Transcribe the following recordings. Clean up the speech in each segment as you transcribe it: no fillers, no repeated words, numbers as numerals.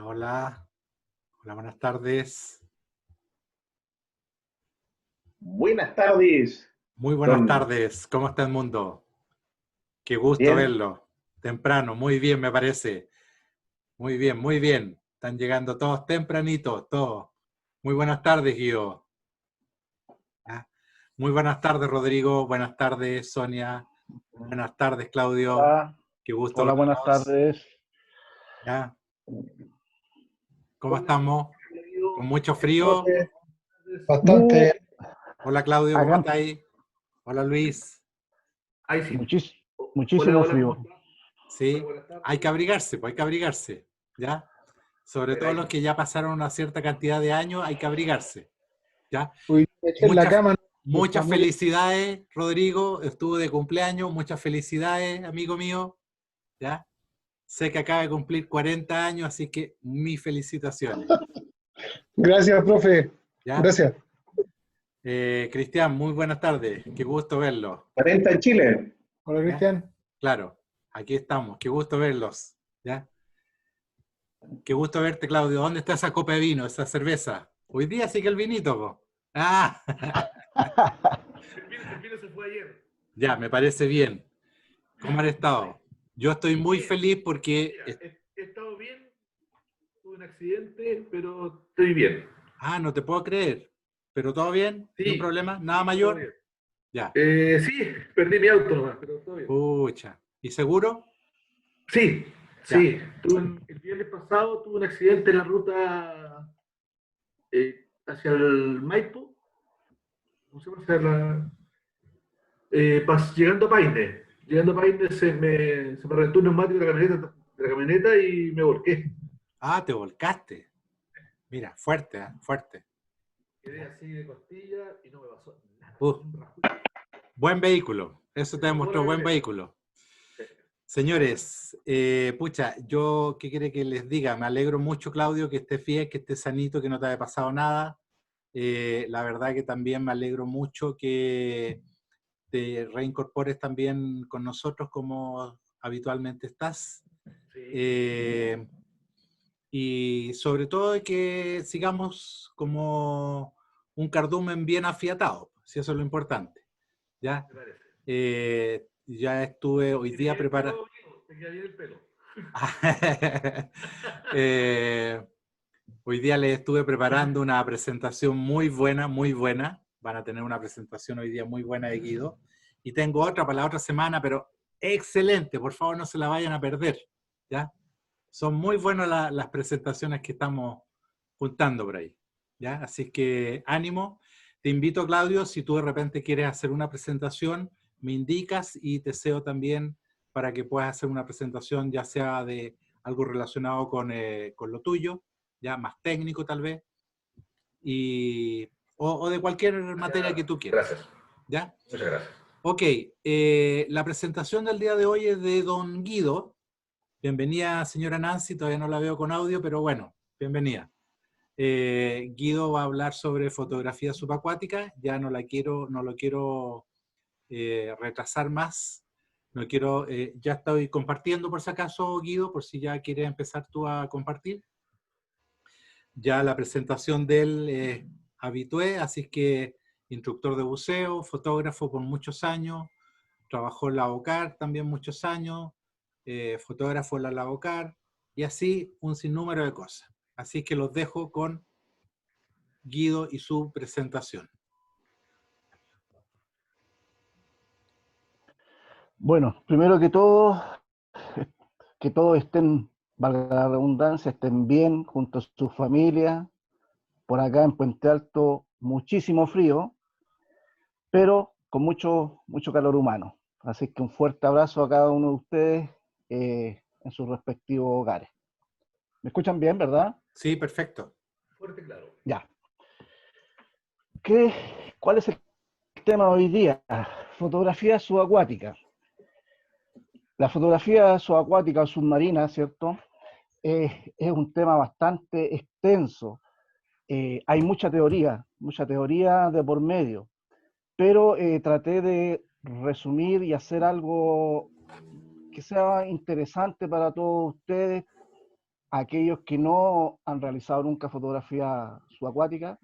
Hola, hola, buenas tardes. Buenas tardes, Muy buenas don. tardes. ¿Cómo está el mundo? Qué gusto Bien, verlo. Temprano, muy bien me parece. Muy bien, muy bien. Están llegando todos tempranitos, todos. Muy buenas tardes, Guido. Ah, muy buenas tardes, Rodrigo. Buenas tardes, Sonia. Buenas tardes, Claudio. Hola, Qué gusto hola, buenas verlos. tardes. ¿Ya? ¿Cómo ¿cómo estamos? ¿Con mucho frío? profe? Uh, Bastante. Hola, Claudio, ¿cómo acá está ahí? Hola, Luis. Ahí sí. muchis- Hola, muchísimo hola, ¿cómo frío. está? Hola, Sí, buenas tardes. hay que abrigarse, pues hay que abrigarse. ¿Ya? Sobre todo los Caray. que ya pasaron una cierta cantidad de años, hay que abrigarse, ¿ya? Uy, me eché en la Muchas, cama, no, está muchas muy... felicidades, Rodrigo, estuvo de cumpleaños, muchas felicidades, amigo mío, ¿ya? Sé que acaba de cumplir 40 años, así que mis felicitaciones, Gracias, profe. ¿ya? Gracias. Cristian, muy buenas tardes, qué gusto verlo, 40 en Chile. Hola, ¿ya? Cristian. Claro, aquí estamos, qué gusto verlos, ¿ya? Qué gusto verte, Claudio. ¿Dónde está esa copa de vino, esa cerveza? Hoy día sí que el vinito, po. Ah, El vino se fue ayer. ya, me parece bien. ¿Cómo han estado? Yo estoy muy Bien. feliz porque... Mira, he estado bien, tuve un accidente, pero estoy bien. No te puedo creer. ¿Pero todo bien? ¿Ni un Sí, problema? ¿Nada sí, todo mayor? bien. Ya. Sí, perdí mi auto nomás, pero todo bien. Pucha. ¿Y seguro? Sí, Ya. sí. El viernes pasado tuve un accidente en la ruta hacia el Maipo. ¿Cómo se llama? Llegando a Paine. Llegando a Paine se me reventó un neumático de la camioneta y me volqué. Te volcaste. Mira, fuerte, ¿eh? Fuerte. Quedé Ya. así de costilla y no me pasó nada, Uh, ni un rasguño. buen vehículo. Eso Me te salvó la demostró buen camioneta. vehículo. Sí. Señores, pucha, yo, ¿qué quiere que les diga? Me alegro mucho, Claudio, que estés bien, que estés sanito, que no te haya pasado nada. La verdad que también me alegro mucho que te reincorpores también con nosotros como habitualmente estás. Sí. Eh, y sobre todo que sigamos como un cardumen bien afiatado, si eso es lo importante. ¿Ya? Me parece. Ya estuve hoy ¿Tiene día bien el preparando. pelo, Diego? ¿Te queda bien el pelo? Eh, Hoy día les estuve preparando una presentación muy buena, muy buena. Van a tener una presentación hoy día muy buena de Guido. Y tengo otra para la otra semana, pero excelente. Por favor, no se la vayan a perder. ¿Ya? Son muy buenas las presentaciones que estamos juntando por ahí. ¿Ya? Así que ánimo. Te invito, Claudio, si tú de repente quieres hacer una presentación, me indicas y te deseo también para que puedas hacer una presentación, ya sea de algo relacionado con lo tuyo, ya más técnico tal vez, y, o de cualquier materia que tú quieras. Gracias. ¿Ya? Muchas gracias. Ok, la presentación del día de hoy es de don Guido. Bienvenida, señora Nancy, todavía no la veo con audio, pero bueno, bienvenida. Guido va a hablar sobre fotografía subacuática, ya no lo quiero retrasar más, no quiero, ya estoy compartiendo por si acaso, Guido, por si ya quieres empezar tú a compartir. Ya la presentación de él habitué, así que instructor de buceo, fotógrafo por muchos años, trabajó en la OCAR también muchos años, fotógrafo en la Lavocar, y así un sinnúmero de cosas. Así que los dejo con Guido y su presentación. Bueno, primero que todos estén, valga la redundancia, estén bien junto a su familia. Por acá en Puente Alto, muchísimo frío, pero con mucho calor humano. Así que un fuerte abrazo a cada uno de ustedes en sus respectivos hogares. ¿Me escuchan bien, verdad? Sí, perfecto. Fuerte y claro. Ya. ¿Qué, ¿Cuál es el tema de hoy día? Fotografía subacuática. La fotografía subacuática o submarina, ¿cierto? Es un tema bastante extenso. Hay mucha teoría de por medio, pero traté de resumir y hacer algo que sea interesante para todos ustedes aquellos que no han realizado nunca fotografía subacuática,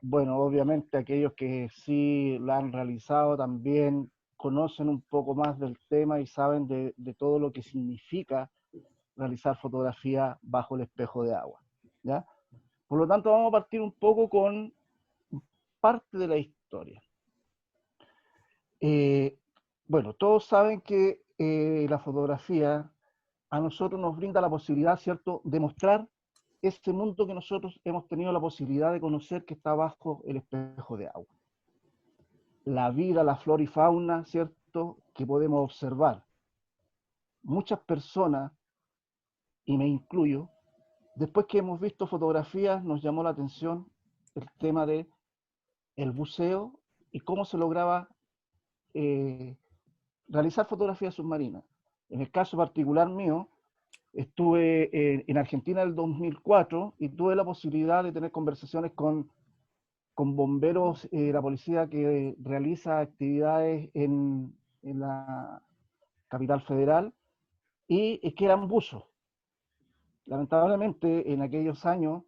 bueno, obviamente aquellos que sí la han realizado también conocen un poco más del tema y saben de todo lo que significa realizar fotografía bajo el espejo de agua, ¿ya? Por lo tanto, vamos a partir un poco con parte de la historia. Bueno, todos saben que la fotografía a nosotros nos brinda la posibilidad, ¿cierto?, de mostrar ese mundo que nosotros hemos tenido la posibilidad de conocer que está bajo el espejo de agua. La vida, la flora y fauna, ¿cierto?, que podemos observar. Muchas personas, y me incluyo, después que hemos visto fotografías, nos llamó la atención el tema de el buceo y cómo se lograba realizar fotografías submarinas. En el caso particular mío, estuve en Argentina en el 2004 y tuve la posibilidad de tener conversaciones con bomberos, la policía que realiza actividades en la capital federal, y es que eran buzos. Lamentablemente, en aquellos años,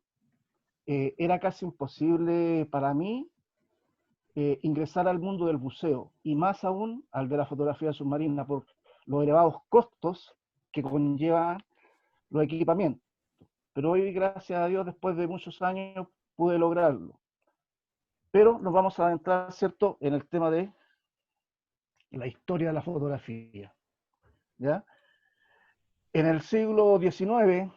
era casi imposible para mí ingresar al mundo del buceo, y más aún al de la fotografía submarina, por los elevados costos que conllevan los equipamientos. Pero hoy, gracias a Dios, después de muchos años, pude lograrlo. Pero nos vamos a adentrar, ¿cierto?, en el tema de la historia de la fotografía, ¿ya? En el siglo XIX,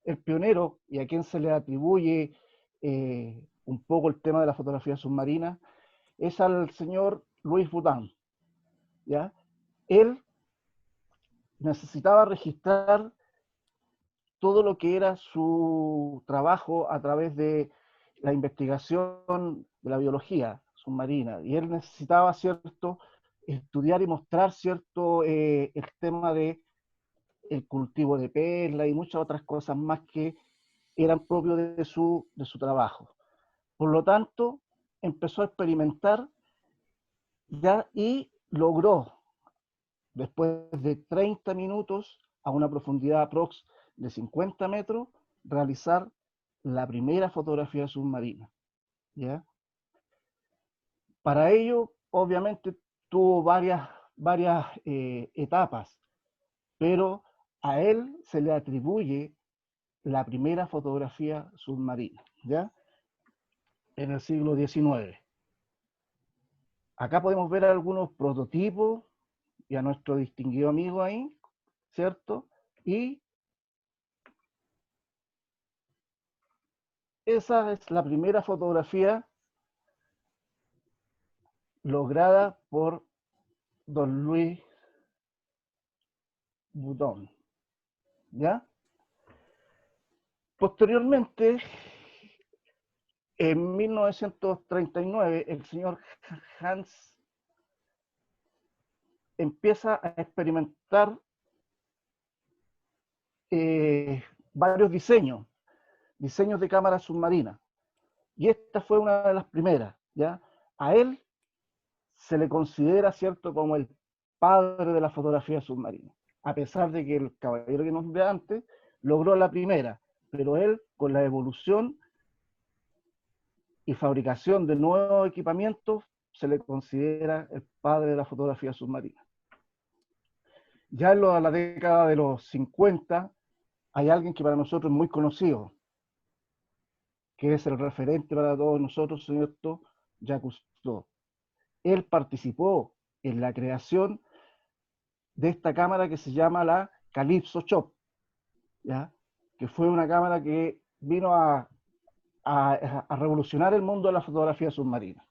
el pionero, y a quien se le atribuye un poco el tema de la fotografía submarina, es al señor Louis Boutin, ¿ya? Él necesitaba registrar todo lo que era su trabajo a través de la investigación de la biología submarina, y él necesitaba, ¿cierto?, estudiar y mostrar, ¿cierto?, el tema de el cultivo de perla y muchas otras cosas más que eran propios de su trabajo. Por lo tanto, empezó a experimentar, ¿ya?, y logró, después de 30 minutos a una profundidad aprox de 50 metros, realizar la primera fotografía submarina, ¿ya? Para ello, obviamente, tuvo varias etapas, pero a él se le atribuye la primera fotografía submarina, ¿ya?, en el siglo XIX. Acá podemos ver algunos prototipos y a nuestro distinguido amigo ahí, ¿cierto? Y esa es la primera fotografía lograda por don Louis Boutin, ¿ya? Posteriormente, en 1939, el señor Hans empieza a experimentar varios diseños de cámaras submarinas, y esta fue una de las primeras, ¿ya? A él se le considera, ¿cierto?, como el padre de la fotografía submarina, a pesar de que el caballero que nos ve antes logró la primera, pero él, con la evolución y fabricación de nuevos equipamientos, se le considera el padre de la fotografía submarina. Ya en la década de los 50 hay alguien que para nosotros es muy conocido, que es el referente para todos nosotros, ¿cierto?, Jacques Cousteau. Él participó en la creación de esta cámara que se llama la Calypso Shop, ¿ya?, que fue una cámara que vino a revolucionar el mundo de la fotografía submarina.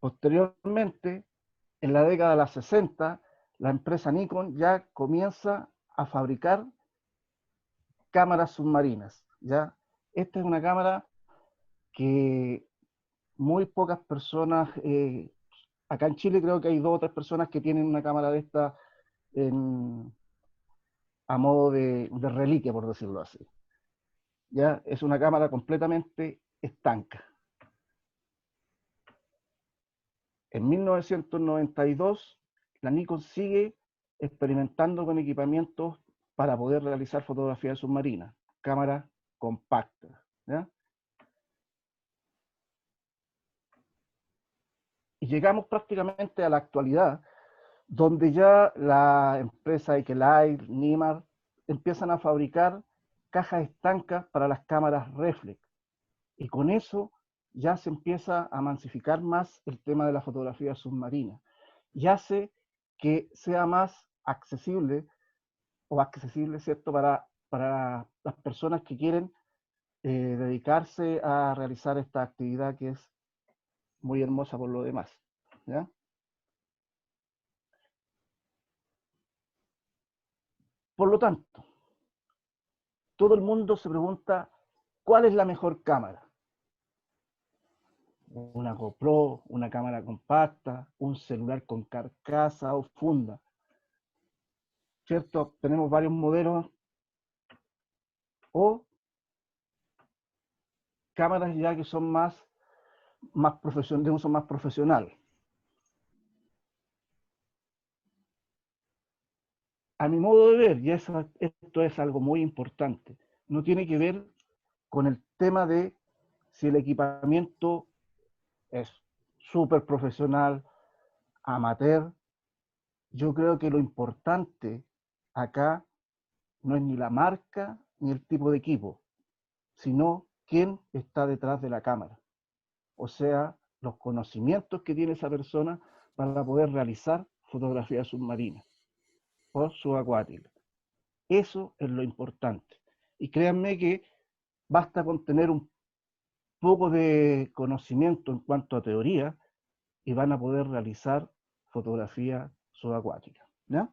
Posteriormente, en la década de los 60, la empresa Nikon ya comienza a fabricar cámaras submarinas, ¿ya? Esta es una cámara que muy pocas personas, acá en Chile creo que hay 2 o 3 personas que tienen una cámara de esta a modo de reliquia, por decirlo así. Ya es una cámara completamente estanca. En 1992, la Nikon sigue experimentando con equipamientos para poder realizar fotografía submarina, cámara compacta, ¿ya? Y llegamos prácticamente a la actualidad, donde ya la empresa Ekelite, Nimar, empiezan a fabricar cajas estancas para las cámaras reflex. Y con eso ya se empieza a masificar más el tema de la fotografía submarina. Y hace que sea más accesible, ¿cierto?, para las personas que quieren dedicarse a realizar esta actividad que es muy hermosa por lo demás, ¿ya? Por lo tanto, todo el mundo se pregunta, ¿cuál es la mejor cámara? Una GoPro, una cámara compacta, un celular con carcasa o funda. ¿Cierto? Tenemos varios modelos o cámaras ya que son de uso más profesional. A mi modo de ver, y esto es algo muy importante, no tiene que ver con el tema de si el equipamiento es súper profesional, amateur. Yo creo que lo importante acá no es ni la marca ni el tipo de equipo, sino quién está detrás de la cámara. O sea, los conocimientos que tiene esa persona para poder realizar fotografía submarina o subacuática. Eso es lo importante. Y créanme que basta con tener un poco de conocimiento en cuanto a teoría y van a poder realizar fotografía subacuática, ¿ya?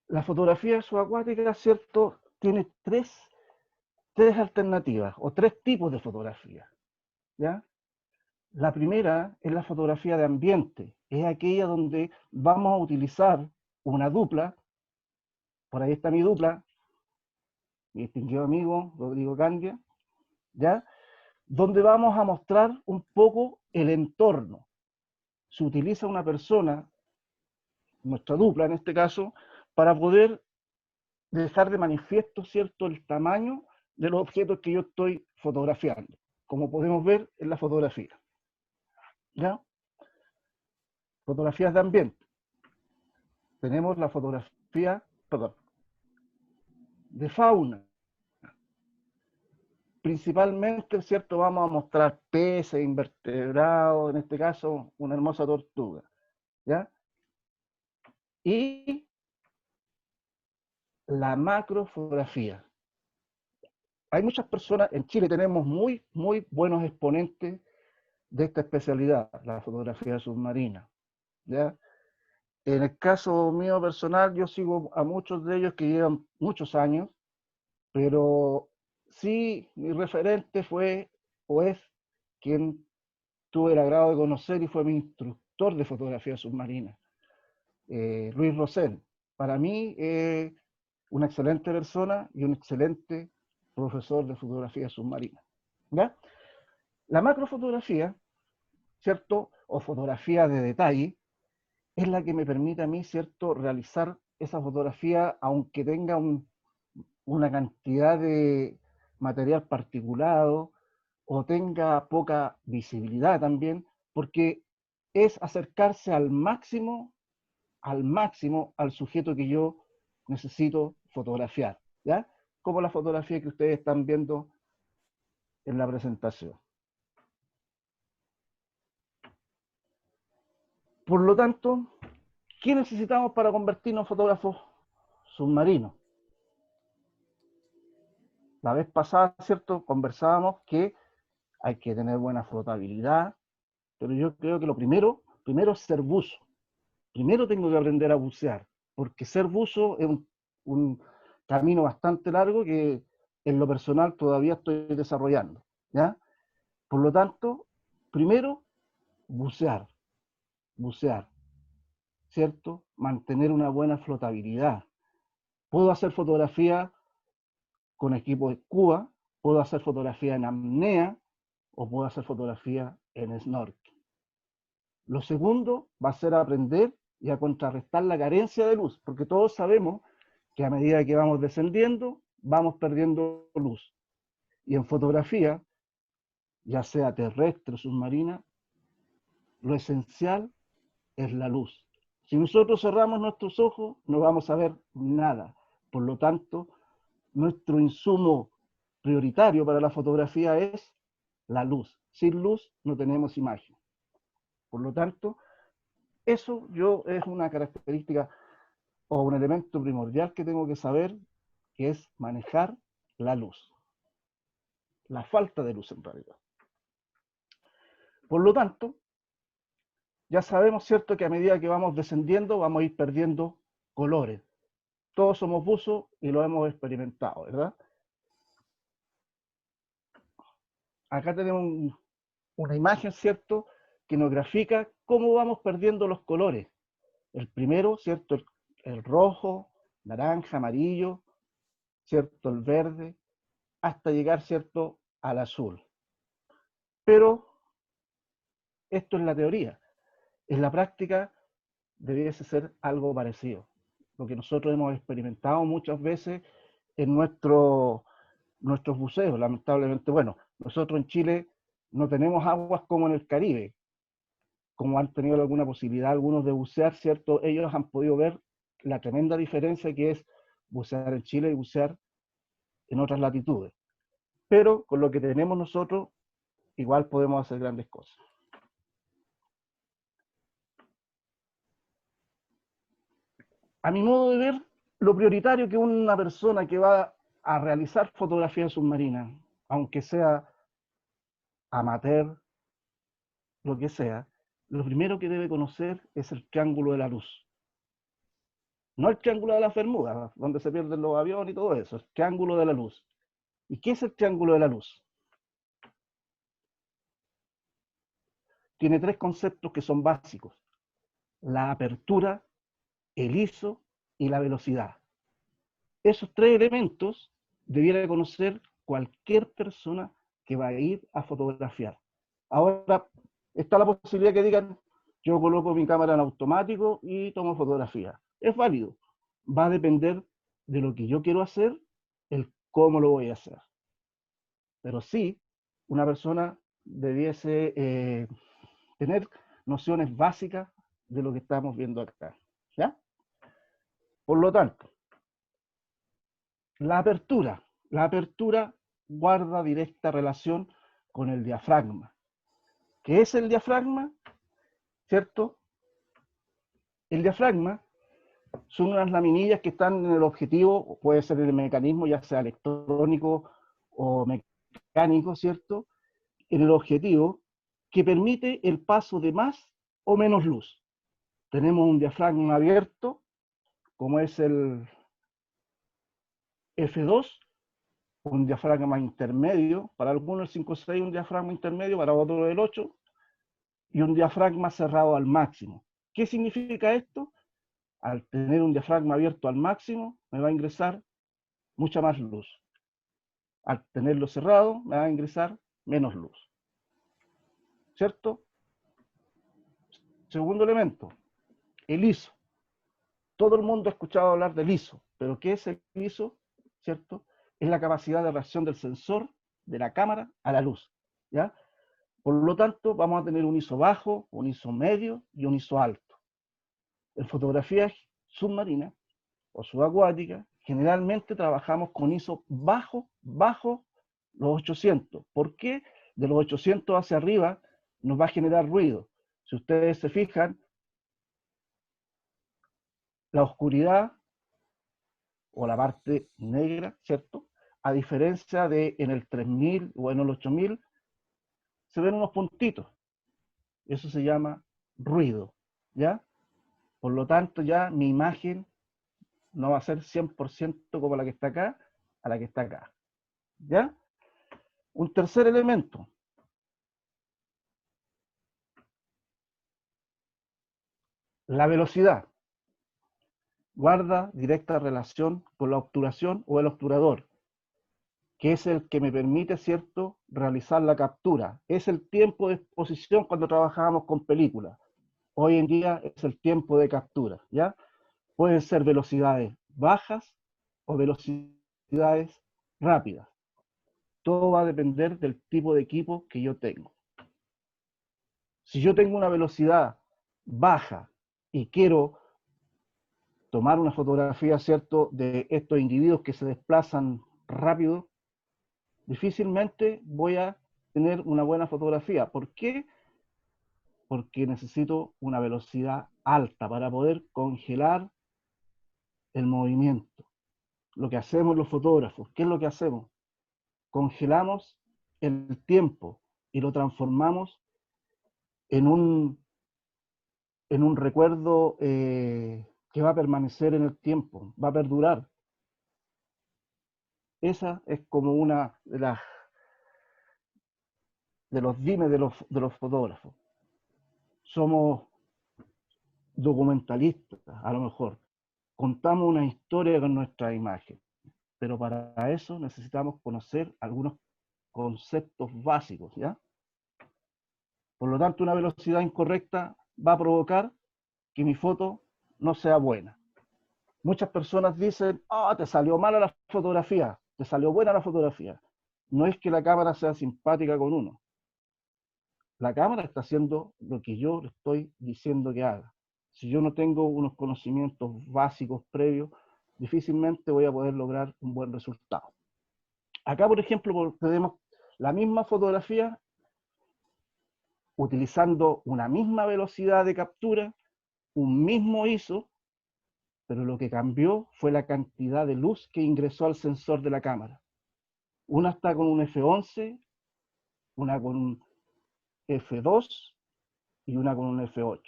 La fotografía subacuática, ¿cierto?, tiene tres alternativas o tres tipos de fotografía, ¿ya? La primera es la fotografía de ambiente, es aquella donde vamos a utilizar una dupla, por ahí está mi dupla, mi distinguido amigo Rodrigo Candia, ¿ya? Donde vamos a mostrar un poco el entorno. Se utiliza una persona, nuestra dupla en este caso, para poder dejar de manifiesto, ¿cierto?, el tamaño de los objetos que yo estoy fotografiando, como podemos ver en la fotografía, ¿ya? Fotografías de ambiente. Tenemos la fotografía, perdón, de fauna. Principalmente, ¿cierto?, vamos a mostrar peces, invertebrados, en este caso, una hermosa tortuga, ¿ya? Y la macrofotografía. Hay muchas personas, en Chile tenemos muy buenos exponentes de esta especialidad, la fotografía submarina, ¿ya? En el caso mío personal, yo sigo a muchos de ellos que llevan muchos años, pero sí, mi referente fue o es quien tuve el agrado de conocer y fue mi instructor de fotografía submarina, Luis Rosell. Para mí, una excelente persona y un excelente profesor de fotografía submarina, ¿ya? La macrofotografía, ¿cierto?, o fotografía de detalle, es la que me permite a mí, ¿cierto?, realizar esa fotografía aunque tenga una cantidad de material particulado o tenga poca visibilidad también, porque es acercarse al máximo al sujeto que yo necesito fotografiar, ¿ya? Como la fotografía que ustedes están viendo en la presentación. Por lo tanto, ¿qué necesitamos para convertirnos en fotógrafos submarinos? La vez pasada, ¿cierto?, conversábamos que hay que tener buena flotabilidad, pero yo creo que lo primero es ser buzo. Primero tengo que aprender a bucear, porque ser buzo es un camino bastante largo que en lo personal todavía estoy desarrollando, ¿ya? Por lo tanto, primero, bucear, ¿cierto? Mantener una buena flotabilidad. Puedo hacer fotografía con equipo de scuba, puedo hacer fotografía en apnea o puedo hacer fotografía en snorkel. Lo segundo va a ser aprender y a contrarrestar la carencia de luz, porque todos sabemos que a medida que vamos descendiendo, vamos perdiendo luz. Y en fotografía, ya sea terrestre o submarina, lo esencial es la luz. Si nosotros cerramos nuestros ojos, no vamos a ver nada. Por lo tanto, nuestro insumo prioritario para la fotografía es la luz. Sin luz no tenemos imagen. Por lo tanto, eso es una característica o un elemento primordial que tengo que saber, que es manejar la luz. La falta de luz en realidad. Por lo tanto, ya sabemos, ¿cierto?, que a medida que vamos descendiendo, vamos a ir perdiendo colores. Todos somos buzos y lo hemos experimentado, ¿verdad? Acá tenemos una imagen, ¿cierto?, que nos grafica cómo vamos perdiendo los colores. El primero, ¿cierto?, el rojo, naranja, amarillo, ¿cierto?, el verde, hasta llegar, ¿cierto?, al azul. Pero esto es la teoría. En la práctica debiese ser algo parecido. Lo que nosotros hemos experimentado muchas veces en nuestros buceos, lamentablemente. Bueno, nosotros en Chile no tenemos aguas como en el Caribe, como han tenido alguna posibilidad algunos de bucear, ¿cierto? Ellos han podido ver la tremenda diferencia que es bucear en Chile y bucear en otras latitudes. Pero con lo que tenemos nosotros, igual podemos hacer grandes cosas. A mi modo de ver, lo prioritario que una persona que va a realizar fotografía submarina, aunque sea amateur, lo que sea, lo primero que debe conocer es el triángulo de la luz. No el triángulo de las Bermudas, donde se pierden los aviones y todo eso, el triángulo de la luz. ¿Y qué es el triángulo de la luz? Tiene tres conceptos que son básicos: la apertura, el ISO y la velocidad. Esos tres elementos debiera conocer cualquier persona que va a ir a fotografiar. Ahora está la posibilidad que digan, yo coloco mi cámara en automático y tomo fotografía. Es válido. Va a depender de lo que yo quiero hacer, el cómo lo voy a hacer. Pero sí, una persona debiese tener nociones básicas de lo que estamos viendo acá. ¿Ya? Por lo tanto, la apertura guarda directa relación con el diafragma. ¿Qué es el diafragma? ¿Cierto? El diafragma son unas laminillas que están en el objetivo, puede ser el mecanismo, ya sea electrónico o mecánico, ¿cierto?, en el objetivo, que permite el paso de más o menos luz. Tenemos un diafragma abierto, como es el F2, un diafragma intermedio, para algunos el 5.6 un diafragma intermedio, para otros el 8, y un diafragma cerrado al máximo. ¿Qué significa esto? Al tener un diafragma abierto al máximo, me va a ingresar mucha más luz. Al tenerlo cerrado, me va a ingresar menos luz. ¿Cierto? Segundo elemento, el ISO. Todo el mundo ha escuchado hablar del ISO, pero ¿qué es el ISO? ¿Cierto? Es la capacidad de reacción del sensor, de la cámara, a la luz. ¿Ya? Por lo tanto, vamos a tener un ISO bajo, un ISO medio y un ISO alto. En fotografía submarina o subacuática, generalmente trabajamos con ISO bajo los 800. ¿Por qué? De los 800 hacia arriba nos va a generar ruido. Si ustedes se fijan, la oscuridad o la parte negra, ¿cierto? A diferencia de en el 3000 o en el 8000, se ven unos puntitos. Eso se llama ruido, ¿ya? Por lo tanto, ya mi imagen no va a ser 100% como la que está acá, a la que está acá, ¿ya? Un tercer elemento. La velocidad. Guarda directa relación con la obturación o el obturador, que es el que me permite, ¿cierto?, realizar la captura. Es el tiempo de exposición cuando trabajábamos con películas. hoy en día es el tiempo de captura, ¿ya? Pueden ser velocidades bajas o velocidades rápidas. Todo va a depender del tipo de equipo que yo tengo. Si yo tengo una velocidad baja y quiero tomar una fotografía, ¿cierto?, de estos individuos que se desplazan rápido, difícilmente voy a tener una buena fotografía. ¿Por qué? Porque necesito una velocidad alta para poder congelar el movimiento. Lo que hacemos los fotógrafos, ¿qué es lo que hacemos? Congelamos el tiempo y lo transformamos en un recuerdo que va a permanecer en el tiempo, va a perdurar. Esa es como una de los dimes de los fotógrafos. Somos documentalistas, a lo mejor. Contamos una historia con nuestra imagen, pero para eso necesitamos conocer algunos conceptos básicos, ¿ya? Por lo tanto, una velocidad incorrecta va a provocar que mi foto no sea buena. Muchas personas dicen, te salió mala la fotografía, te salió buena la fotografía. No es que la cámara sea simpática con uno. La cámara está haciendo lo que yo le estoy diciendo que haga. Si yo no tengo unos conocimientos básicos previos, difícilmente voy a poder lograr un buen resultado. Acá, por ejemplo, tenemos la misma fotografía utilizando una misma velocidad de captura, un mismo ISO, pero lo que cambió fue la cantidad de luz que ingresó al sensor de la cámara. Una está con un F11, una con un F2 y una con un F8.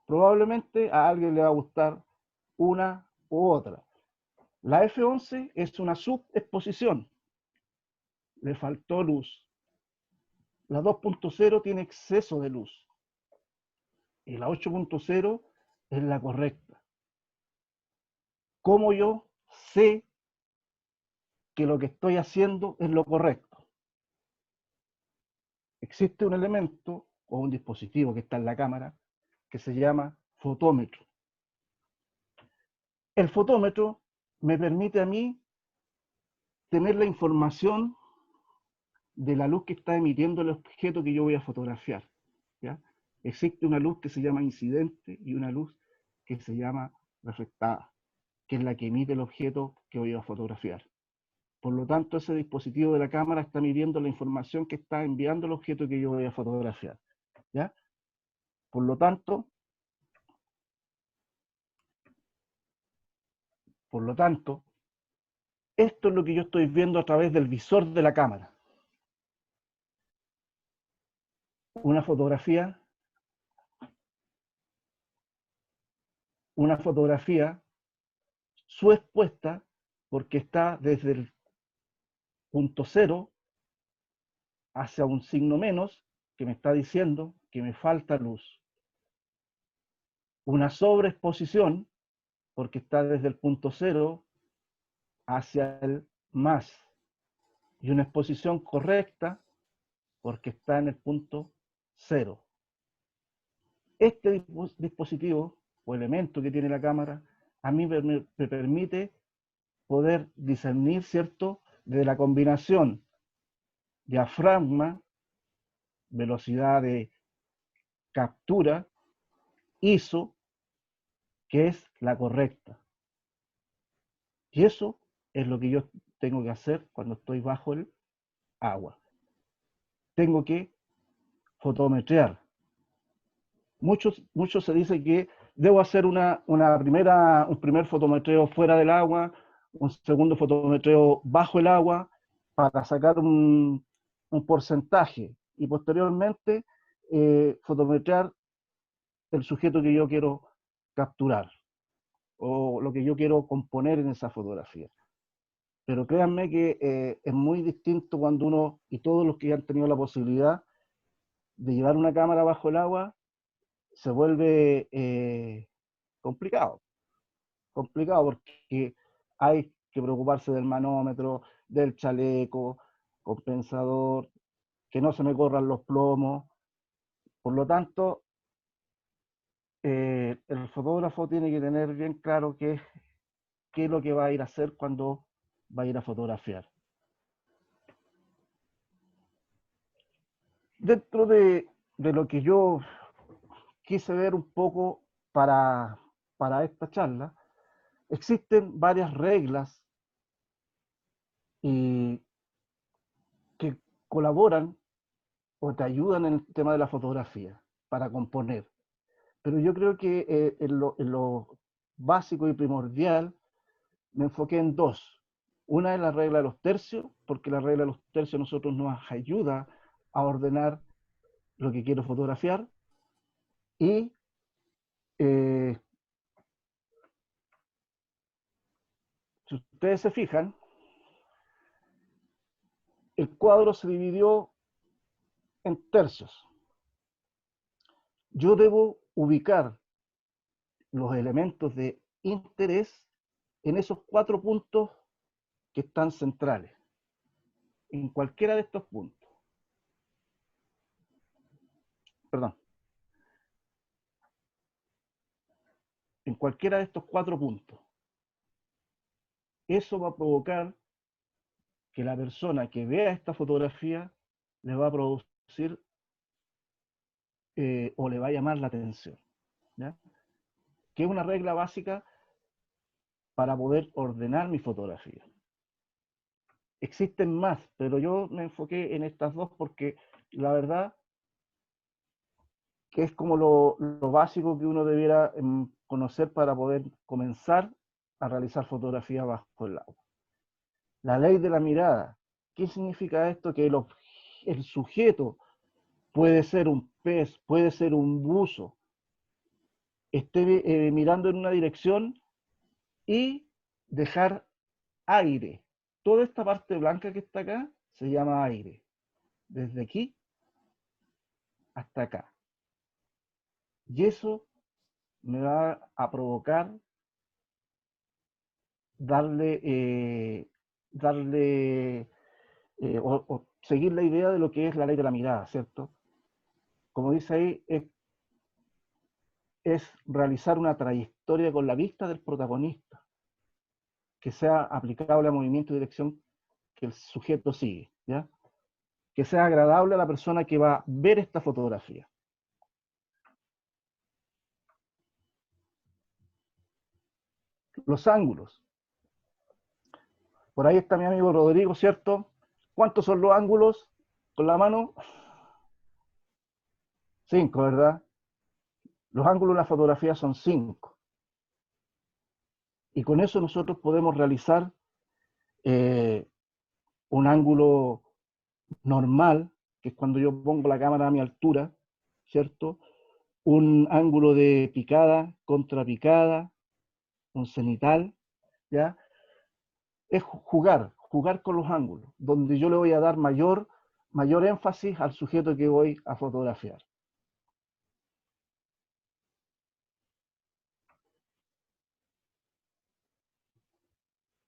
Probablemente a alguien le va a gustar una u otra. La F11 es una subexposición, le faltó luz. La 2.0 tiene exceso de luz. Y la 8.0 es la correcta. ¿Cómo yo sé que lo que estoy haciendo es lo correcto? Existe un elemento o un dispositivo que está en la cámara que se llama fotómetro. El fotómetro me permite a mí tener la información de la luz que está emitiendo el objeto que yo voy a fotografiar, ¿ya? Existe una luz que se llama incidente y una luz que se llama reflectada, que es la que emite el objeto que voy a fotografiar. Por lo tanto, ese dispositivo de la cámara está midiendo la información que está enviando el objeto que yo voy a fotografiar, ¿ya? Por lo tanto, esto es lo que yo estoy viendo a través del visor de la cámara. Una fotografía subexpuesta porque está desde el punto cero hacia un signo menos que me está diciendo que me falta luz. Una sobreexposición porque está desde el punto cero hacia el más. Y una exposición correcta porque está en el punto cero. Este dispositivo o elemento que tiene la cámara a mí me permite poder discernir, ¿cierto?, de la combinación diafragma, velocidad de captura, ISO, que es la correcta. Y eso es lo que yo tengo que hacer cuando estoy bajo el agua. Tengo que fotometrear. Muchos se dice que debo hacer un primer fotometreo fuera del agua, un segundo fotometreo bajo el agua, para sacar un porcentaje y posteriormente fotometrear el sujeto que yo quiero capturar o lo que yo quiero componer en esa fotografía. Pero créanme que es muy distinto cuando uno, y todos los que han tenido la posibilidad de llevar una cámara bajo el agua, se vuelve complicado porque hay que preocuparse del manómetro, del chaleco, compensador, que no se me corran los plomos. Por lo tanto, el fotógrafo tiene que tener bien claro qué es lo que va a ir a hacer cuando va a ir a fotografiar. Dentro de lo que yo quise ver un poco para esta charla, existen varias reglas y que colaboran o te ayudan en el tema de la fotografía para componer. Pero yo creo que en lo básico y primordial me enfoqué en dos. Una es la regla de los tercios, porque la regla de los tercios a nosotros nos ayuda a ordenar lo que quiero fotografiar. Y si ustedes se fijan, el cuadro se dividió en tercios. Yo debo ubicar los elementos de interés en esos 4 puntos que están centrales, en cualquiera de estos puntos. Perdón. En cualquiera de estos 4 puntos. Eso va a provocar que la persona que vea esta fotografía le va a producir o le va a llamar la atención, ¿ya? Que es una regla básica para poder ordenar mi fotografía. Existen más, pero yo me enfoqué en estas dos porque la verdad que es como lo básico que uno debiera conocer para poder comenzar a realizar fotografía bajo el agua. La ley de la mirada. ¿Qué significa esto? Que el sujeto puede ser un pez, puede ser un buzo, esté mirando en una dirección y dejar aire. Toda esta parte blanca que está acá se llama aire. Desde aquí hasta acá. Y eso me va a provocar darle o seguir la idea de lo que es la ley de la mirada, ¿cierto? Como dice ahí, es realizar una trayectoria con la vista del protagonista, que sea aplicable al movimiento y dirección que el sujeto sigue, ¿ya? Que sea agradable a la persona que va a ver esta fotografía. Los ángulos. Por ahí está mi amigo Rodrigo, ¿cierto? ¿Cuántos son los ángulos con la mano? 5, ¿verdad? Los ángulos en la fotografía son 5. Y con eso nosotros podemos realizar un ángulo normal, que es cuando yo pongo la cámara a mi altura, ¿cierto? Un ángulo de picada, contrapicada, un cenital, ¿ya? Es jugar con los ángulos, donde yo le voy a dar mayor énfasis al sujeto que voy a fotografiar.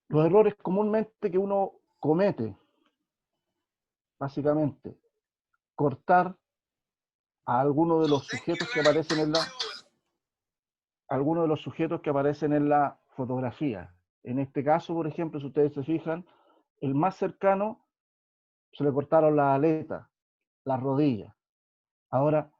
Los errores comúnmente que uno comete, básicamente, cortar a alguno de los sujetos que aparecen en la fotografía. En este caso, por ejemplo, si ustedes se fijan, el más cercano se le cortaron las aletas, las rodillas. Ahora,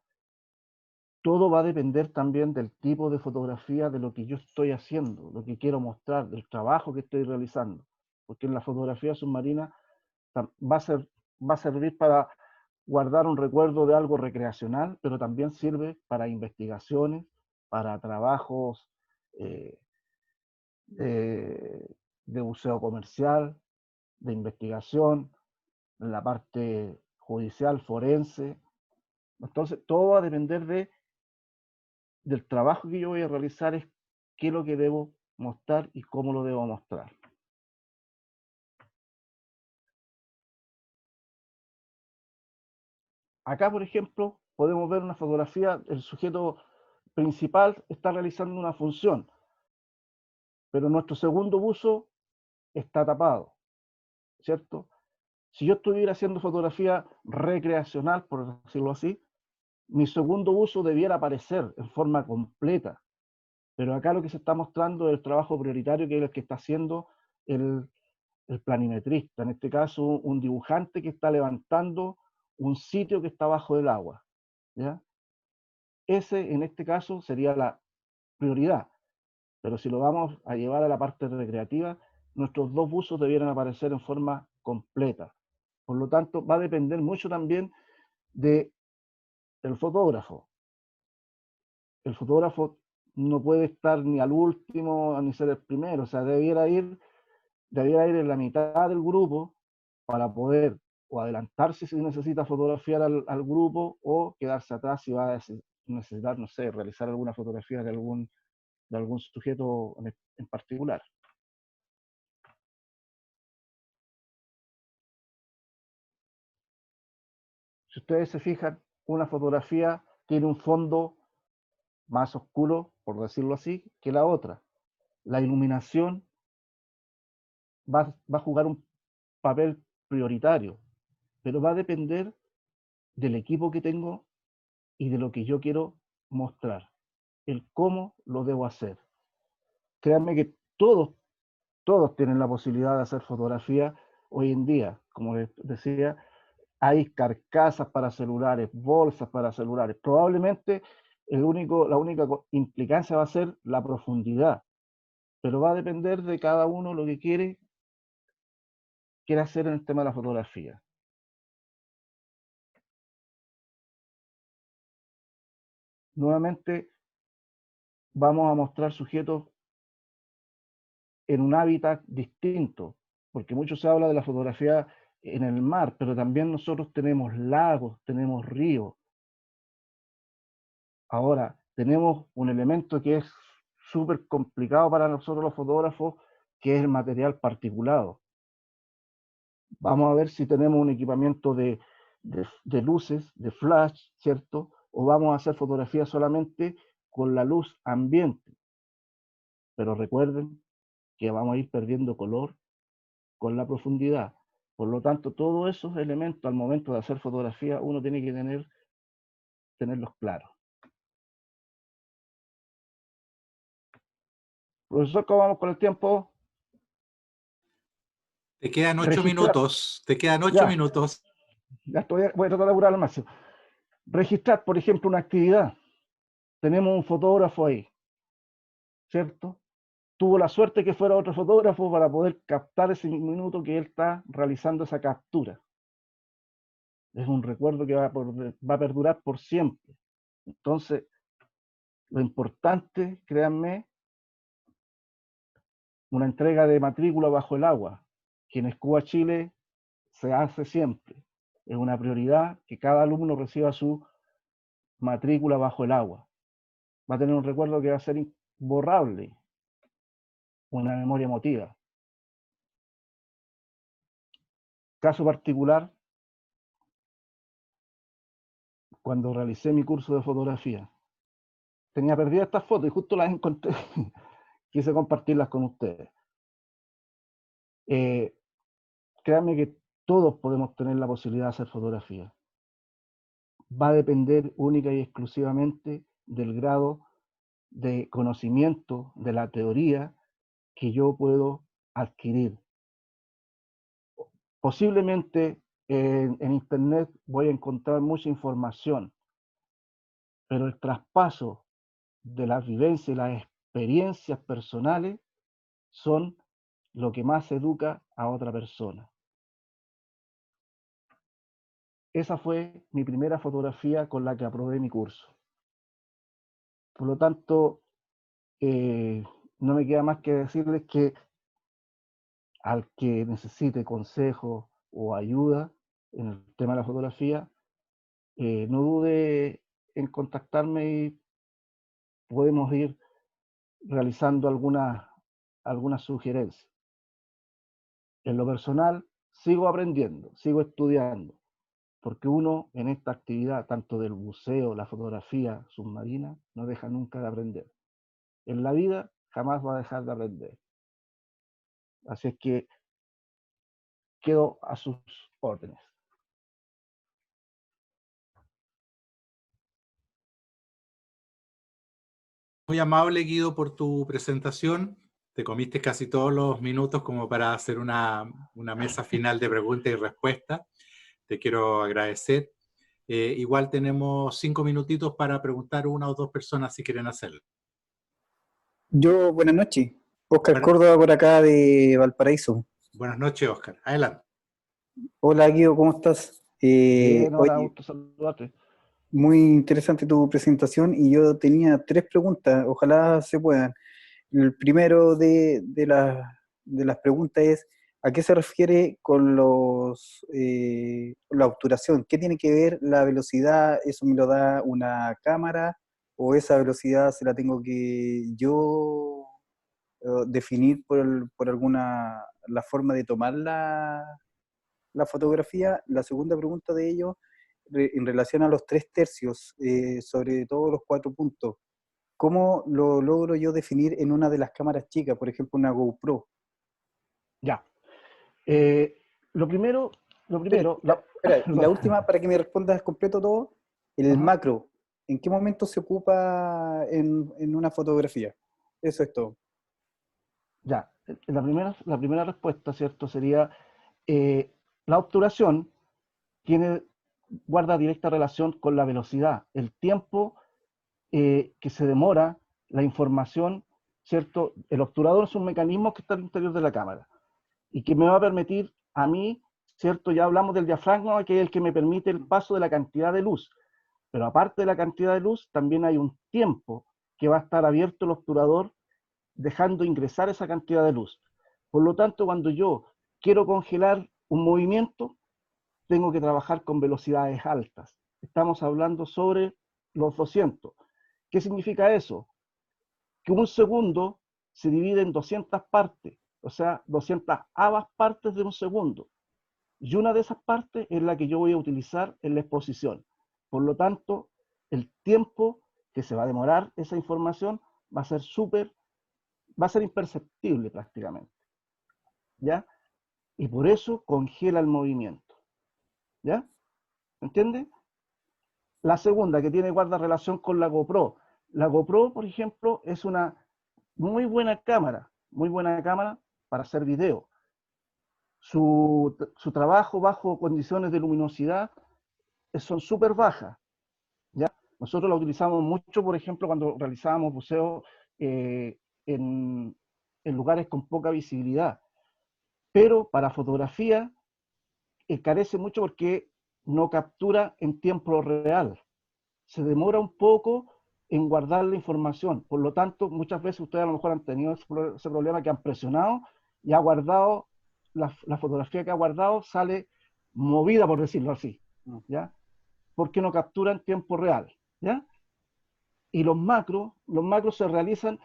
todo va a depender también del tipo de fotografía, de lo que yo estoy haciendo, lo que quiero mostrar, del trabajo que estoy realizando. Porque en la fotografía submarina va a servir para guardar un recuerdo de algo recreacional, pero también sirve para investigaciones, para trabajos de buceo comercial, de investigación, en la parte judicial, forense. Entonces, todo va a depender del trabajo que yo voy a realizar, es qué es lo que debo mostrar y cómo lo debo mostrar. Acá, por ejemplo, podemos ver una fotografía, el sujeto principal está realizando una función, pero nuestro segundo buzo está tapado, ¿cierto? Si yo estuviera haciendo fotografía recreacional, por decirlo así, Mi segundo uso debiera aparecer en forma completa, pero acá lo que se está mostrando es el trabajo prioritario que es el que está haciendo el, el planimetrista, en este caso un dibujante que está levantando un sitio que está bajo el agua, ¿ya? Ese, en este caso, sería la prioridad, pero si lo vamos a llevar a la parte recreativa, nuestros dos buzos debieran aparecer en forma completa. Por lo tanto, va a depender mucho también del fotógrafo. El fotógrafo no puede estar ni al último ni ser el primero, o sea, debiera ir en la mitad del grupo para poder o adelantarse si necesita fotografiar al grupo o quedarse atrás si va a necesitar, no sé, realizar alguna fotografía de algún sujeto en particular. Si ustedes se fijan, una fotografía tiene un fondo más oscuro, por decirlo así, que la otra. La iluminación va a jugar un papel prioritario, pero va a depender del equipo que tengo y de lo que yo quiero mostrar, el cómo lo debo hacer. Créanme que todos tienen la posibilidad de hacer fotografía hoy en día. Como les decía, hay carcasas para celulares, bolsas para celulares. Probablemente la única implicancia va a ser la profundidad, pero va a depender de cada uno lo que quiere hacer en el tema de la fotografía. Nuevamente vamos a mostrar sujetos en un hábitat distinto, porque mucho se habla de la fotografía en el mar, pero también nosotros tenemos lagos, tenemos ríos. Ahora, tenemos un elemento que es súper complicado para nosotros los fotógrafos, que es el material particulado. Vamos a ver si tenemos un equipamiento de luces, de flash, ¿cierto? O vamos a hacer fotografía solamente con la luz ambiente. Pero recuerden que vamos a ir perdiendo color con la profundidad. Por lo tanto, todos esos elementos al momento de hacer fotografía uno tiene que tenerlos claros. Profesor, ¿cómo vamos con el tiempo? Te quedan 8 Registrar. minutos. Te quedan 8 Ya, minutos. ya voy a tratar de apurar al máximo. Registrar, por ejemplo, una actividad. Tenemos un fotógrafo ahí, ¿cierto? Tuvo la suerte que fuera otro fotógrafo para poder captar ese minuto que él está realizando esa captura. Es un recuerdo que va a perdurar por siempre. Entonces, lo importante, créanme, una entrega de matrícula bajo el agua, que en Escuba Chile se hace siempre. Es una prioridad que cada alumno reciba su matrícula bajo el agua. Va a tener un recuerdo que va a ser imborrable, una memoria emotiva. Caso particular, cuando realicé mi curso de fotografía, tenía perdidas estas fotos y justo las encontré. Quise compartirlas con ustedes. Créanme que todos podemos tener la posibilidad de hacer fotografía. Va a depender única y exclusivamente del grado de conocimiento de la teoría que yo puedo adquirir. Posiblemente en Internet voy a encontrar mucha información, pero el traspaso de las vivencias y las experiencias personales son lo que más educa a otra persona. Esa fue mi primera fotografía con la que aprobé mi curso. Por lo tanto, no me queda más que decirles que al que necesite consejo o ayuda en el tema de la fotografía, no dude en contactarme y podemos ir realizando algunas sugerencias. En lo personal, sigo aprendiendo, sigo estudiando, porque uno en esta actividad, tanto del buceo, la fotografía submarina, no deja nunca de aprender. En la vida jamás va a dejar de aprender. Así es que quedo a sus órdenes. Muy amable, Guido, por tu presentación. Te comiste casi todos los minutos como para hacer una mesa final de preguntas y respuestas. Te quiero agradecer. Igual tenemos 5 minutitos para preguntar una o dos personas si quieren hacerlo. Yo, buenas noches. Oscar Bueno, Córdoba por acá de Valparaíso. buenas noches, Oscar. Adelante. Hola Guido, ¿cómo estás? Bien, ahora Oye, gusto saludarte. muy interesante tu presentación y yo tenía tres preguntas, ojalá se puedan. El primero de las preguntas es, ¿a qué se refiere con la obturación? ¿Qué tiene que ver la velocidad? ¿Eso me lo da una cámara o esa velocidad se la tengo que yo definir por alguna la forma de tomar la fotografía? La segunda pregunta de ello, en relación a los 3/3, sobre todo los 4 puntos, ¿cómo lo logro yo definir en una de las cámaras chicas, por ejemplo una GoPro? Ya. Eh, lo primero, Espera, y la última, para que me respondas completo todo, el Ajá. macro, ¿en qué momento se ocupa en una fotografía? Eso es todo. Ya, la primera respuesta, ¿cierto? Sería, eh, la obturación guarda directa relación con la velocidad, el tiempo que se demora la información, ¿cierto? El obturador es un mecanismo que está al interior de la cámara y que me va a permitir a mí, ¿cierto? Ya hablamos del diafragma, que es el que me permite el paso de la cantidad de luz, pero aparte de la cantidad de luz, también hay un tiempo que va a estar abierto el obturador dejando ingresar esa cantidad de luz. Por lo tanto, cuando yo quiero congelar un movimiento, tengo que trabajar con velocidades altas. Estamos hablando sobre los 200. ¿Qué significa eso? Que un segundo se divide en 200 partes, o sea, 200 avas partes de un segundo. Y una de esas partes es la que yo voy a utilizar en la exposición. Por lo tanto, el tiempo que se va a demorar esa información va a ser va a ser imperceptible prácticamente, ¿ya? Y por eso congela el movimiento, ¿ya? ¿Entiende? La segunda, que tiene guarda relación con la GoPro. La GoPro, por ejemplo, es una muy buena cámara para hacer video. Su trabajo bajo condiciones de luminosidad son súper bajas, ¿ya? Nosotros la utilizamos mucho, por ejemplo, cuando realizábamos buceo eh, en, en lugares con poca visibilidad. Pero para fotografía carece mucho porque no captura en tiempo real. Se demora un poco en guardar la información. Por lo tanto, muchas veces ustedes a lo mejor han tenido ese problema que han presionado y ha guardado, la fotografía que ha guardado sale movida, por decirlo así, ¿ya? Porque no captura en tiempo real, ¿ya? Y los macros se realizan,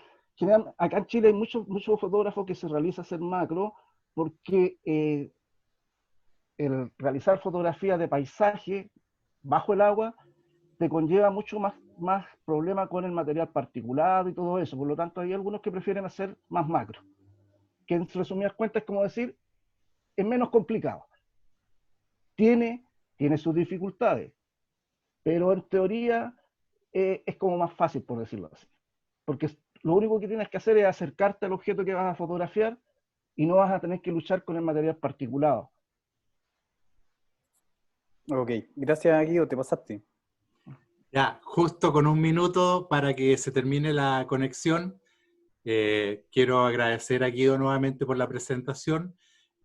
acá en Chile hay muchos fotógrafos que se realiza hacer macro porque el realizar fotografías de paisaje bajo el agua te conlleva mucho más problema con el material particulado y todo eso. Por lo tanto, hay algunos que prefieren hacer más macro, que en resumidas cuentas es como decir, es menos complicado. Tiene, tiene sus dificultades, pero en teoría es como más fácil, por decirlo así. Porque lo único que tienes que hacer es acercarte al objeto que vas a fotografiar y no vas a tener que luchar con el material particulado. Ok, gracias Guido, te pasaste. Ya, justo con un minuto para que se termine la conexión. Quiero agradecer a Guido nuevamente por la presentación.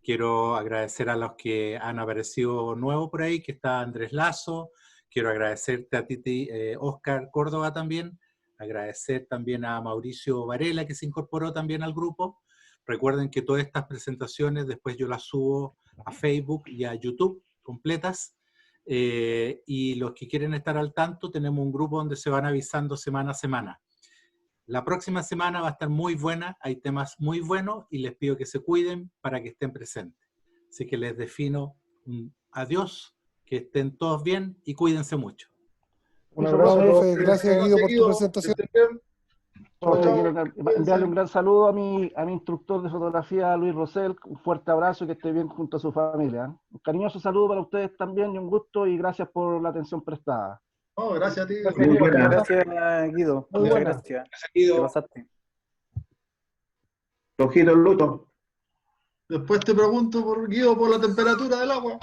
Quiero agradecer a los que han aparecido nuevos por ahí, que está Andrés Lazo. Quiero agradecerte a ti, Oscar Córdoba también. Agradecer también a Mauricio Varela, que se incorporó también al grupo. Recuerden que todas estas presentaciones después yo las subo a Facebook y a YouTube completas. Y los que quieren estar al tanto, tenemos un grupo donde se van avisando semana a semana. La próxima semana va a estar muy buena, hay temas muy buenos y les pido que se cuiden para que estén presentes. Así que les defino un adiós, que estén todos bien y cuídense mucho. Un Eso, abrazo a profe. todos. Gracias Guido por tu presentación. Que estén bien. Chao, Profe, quiero chao. enviarle un gran saludo a mi instructor de fotografía, Luis Rosell. Un fuerte abrazo y que esté bien junto a su familia. Un cariñoso saludo para ustedes también y un gusto y gracias por la atención prestada. No, gracias a ti. Gracias, Juan. Guido. Muchas gracias, Guido. Muy Muchas buena. gracias. Te Guido. pasaste. Flojito el luto. Después te pregunto por Guido por la temperatura del agua.